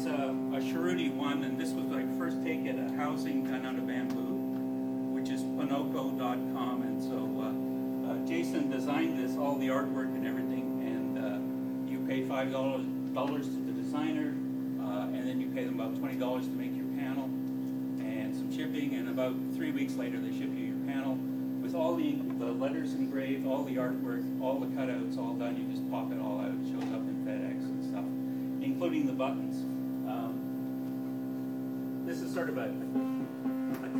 a shruti one, and this was my first take at a housing done out of bamboo, which is ponoko.com, and so Jason designed this, all the artwork and everything, and you pay $5 to the designer, and then you pay them about $20 to make your panel, and some shipping, and about 3 weeks later they ship you your panel with all the letters engraved, all the artwork, all the cutouts, all done. You just pop it all out, it shows up in FedEx and stuff, including the buttons. This is sort of a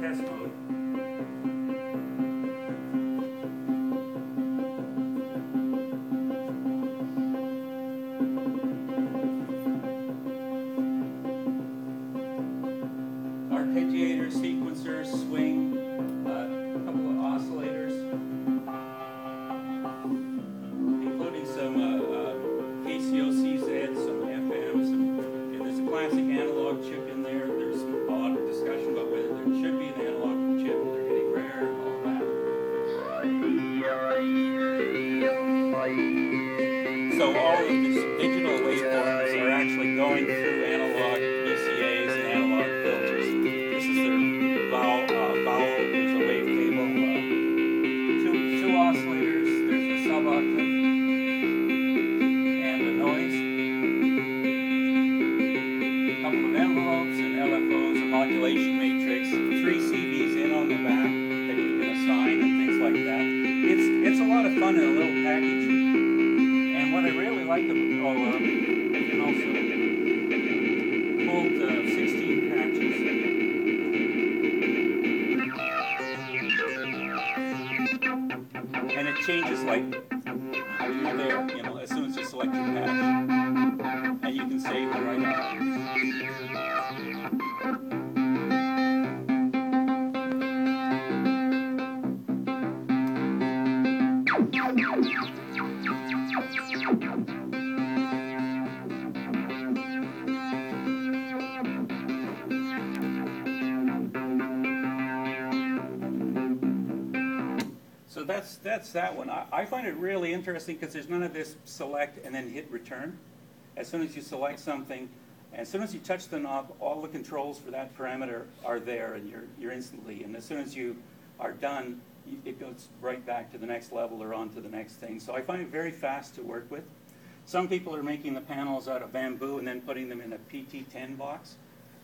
test mode. Arpeggiator, sequencer, swing, a couple of oscillators, including some KCO CZ, some FM, there's a classic analog chip in there. There's some odd discussion about whether there should be an analog chip, they're getting rare and all that. So all of these digital waveforms are actually going through analog VCAs and analog filters. This is their vowel, there's a wave table, two oscillators, there's a sub-octave, and a noise, a couple of envelopes and LFOs, a modulation matrix, 3 CDs in on the back that you can assign and things like that. It's a lot of fun in a little package. And what I really like about you can also hold 16 patches. And it changes like you're there, you know, as soon as you select your patch. And you can save it right on. So that's that one. I find it really interesting because there's none of this select and then hit return. As soon as you select something, and as soon as you touch the knob, all the controls for that parameter are there, and you're instantly. And as soon as you are done, it goes right back to the next level or on to the next thing. So I find it very fast to work with. Some people are making the panels out of bamboo and then putting them in a Pt2 box,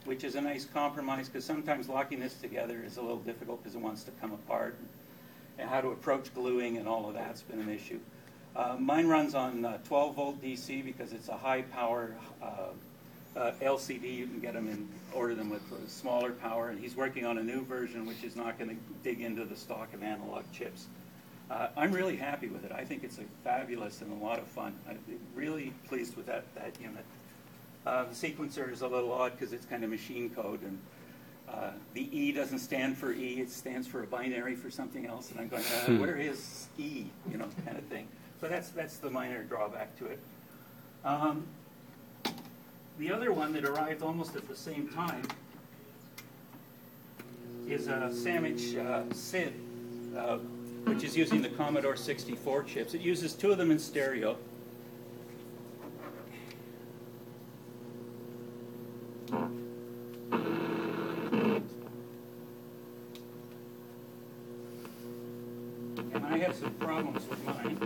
which is a nice compromise because sometimes locking this together is a little difficult because it wants to come apart. And how to approach gluing and all of that's been an issue. Mine runs on 12 volt DC because it's a high power LCD. You can get them and order them with smaller power. And he's working on a new version which is not going to dig into the stock of analog chips. I'm really happy with it. I think it's fabulous and a lot of fun. I'm really pleased with that unit. The sequencer is a little odd because it's kind of machine code, and the E doesn't stand for E, it stands for a binary for something else, and I'm going, where is E, you know, kind of thing. So that's the minor drawback to it. The other one that arrived almost at the same time is a Sandwich synth, which is using the Commodore 64 chips. It uses 2 of them in stereo. And I have some problems with mine.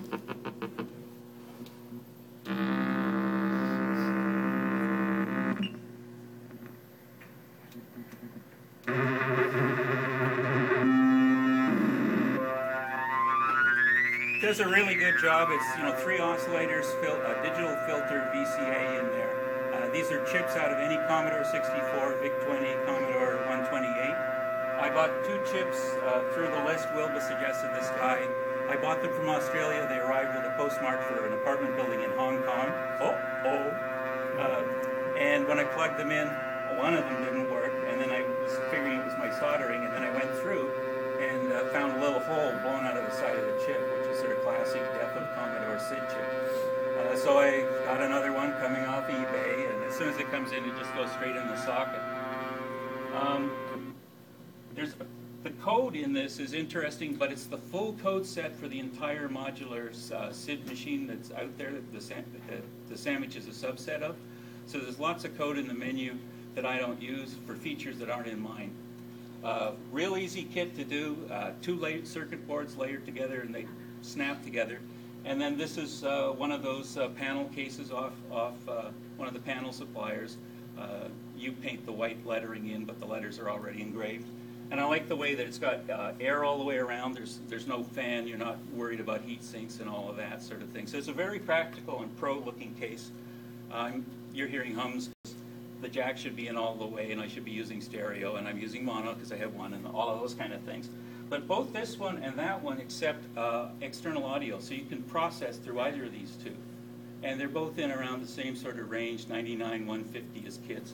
Does a really good job. It's 3 oscillators, digital filter VCA in there. These are chips out of any Commodore 64, VIC-20, Commodore 128. I bought 2 chips through the list. Wilbur suggested this guy. I bought them from Australia. They arrived with a postmark for an apartment building in Hong Kong. And when I plugged them in, one of them didn't work. And then I was figuring it was my soldering. And then I went through and found a little hole blown out of the side of the chip, which is sort of classic death of Commodore SID chip. So I got another one coming off eBay, and as soon as it comes in, it just goes straight in the socket. The code in this is interesting, but it's the full code set for the entire modular SID machine that's out there that the Sandwich is a subset of. So there's lots of code in the menu that I don't use for features that aren't in mine. Real easy kit to do, 2 circuit boards layered together and they snap together. And then this is one of those panel cases off one of the panel suppliers. You paint the white lettering in, but the letters are already engraved. And I like the way that it's got air all the way around. There's no fan. You're not worried about heat sinks and all of that sort of thing. So it's a very practical and pro-looking case. You're hearing hums. The jack should be in all the way, and I should be using stereo, and I'm using mono because I have one, and all of those kind of things. But both this one and that one accept external audio, so you can process through either of these two. And they're both in around the same sort of range, 99, 150 as kits.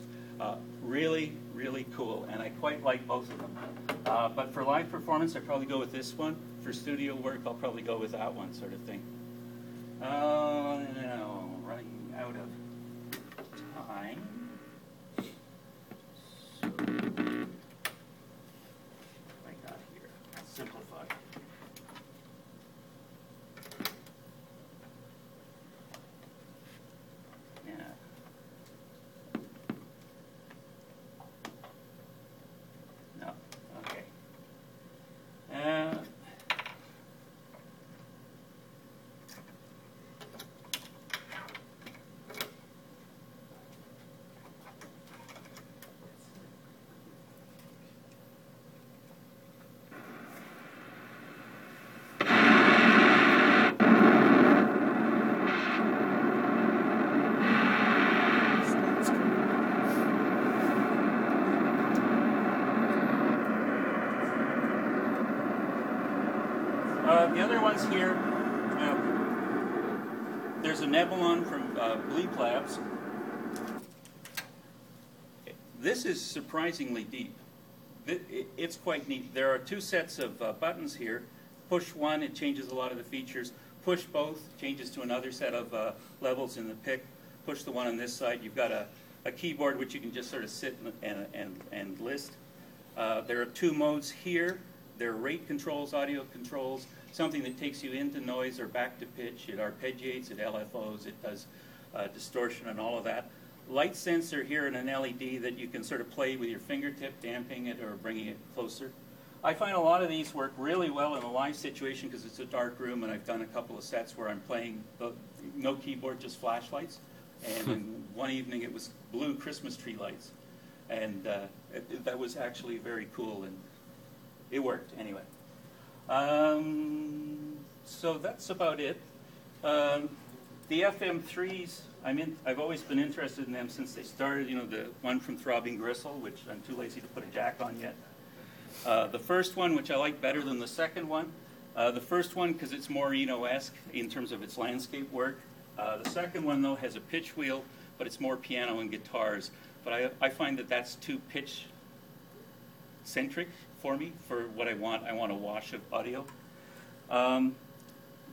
Really, really cool, and I quite like both of them. But for live performance, I'd probably go with this one. For studio work, I'll probably go with that one sort of thing. Now, running out of time. So, what I got here, simplify. Yeah. No, okay. The other ones here, there's a Nebulon from Bleep Labs. This is surprisingly deep. It's quite neat. There are 2 sets of buttons here. Push one, it changes a lot of the features. Push both, changes to another set of levels in the pick. Push the one on this side, you've got a keyboard which you can just sort of sit and list. There are 2 modes here. There are rate controls, audio controls, something that takes you into noise or back to pitch. It arpeggiates, it LFOs, it does distortion and all of that. Light sensor here and an LED that you can sort of play with your fingertip, damping it or bringing it closer. I find a lot of these work really well in a live situation because it's a dark room, and I've done a couple of sets where I'm playing no keyboard, just flashlights. And in one evening it was blue Christmas tree lights. And that was actually very cool, and it worked anyway. So that's about it. The FM3s, I've always been interested in them since they started. You know, the one from Throbbing Gristle, which I'm too lazy to put a jack on yet. The first one, which I like better than the second one. The first one, because it's more Eno-esque in terms of its landscape work. The second one, though, has a pitch wheel, but it's more piano and guitars. But I find that that's too pitch-centric for me, for what I want. I want a wash of audio.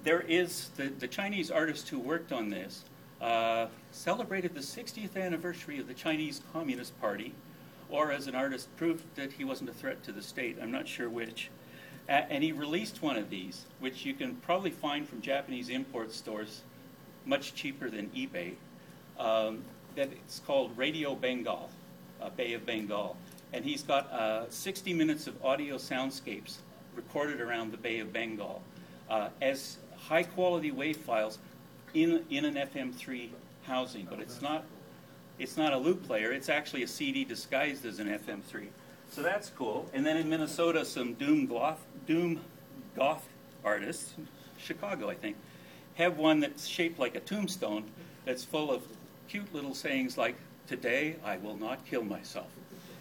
There is, the Chinese artist who worked on this celebrated the 60th anniversary of the Chinese Communist Party, or as an artist proved that he wasn't a threat to the state. I'm not sure which. And he released one of these, which you can probably find from Japanese import stores, much cheaper than eBay. That it's called Radio Bengal, Bay of Bengal. And he's got 60 minutes of audio soundscapes recorded around the Bay of Bengal as high-quality WAV files in an FM3 housing. But it's not a loop player. It's actually a CD disguised as an FM3. So that's cool. And then in Minnesota, some doom goth artists, Chicago, I think, have one that's shaped like a tombstone that's full of cute little sayings like, "Today I will not kill myself."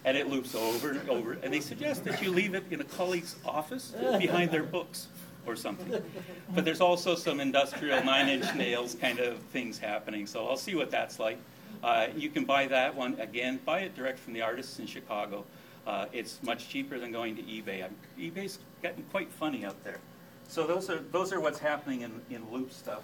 And it loops over and over. And they suggest that you leave it in a colleague's office behind their books or something. But there's also some industrial 9-inch nails kind of things happening. So I'll see what that's like. You can buy that one. Again, buy it direct from the artists in Chicago. It's much cheaper than going to eBay. eBay's getting quite funny out there. So those are what's happening in loop stuff.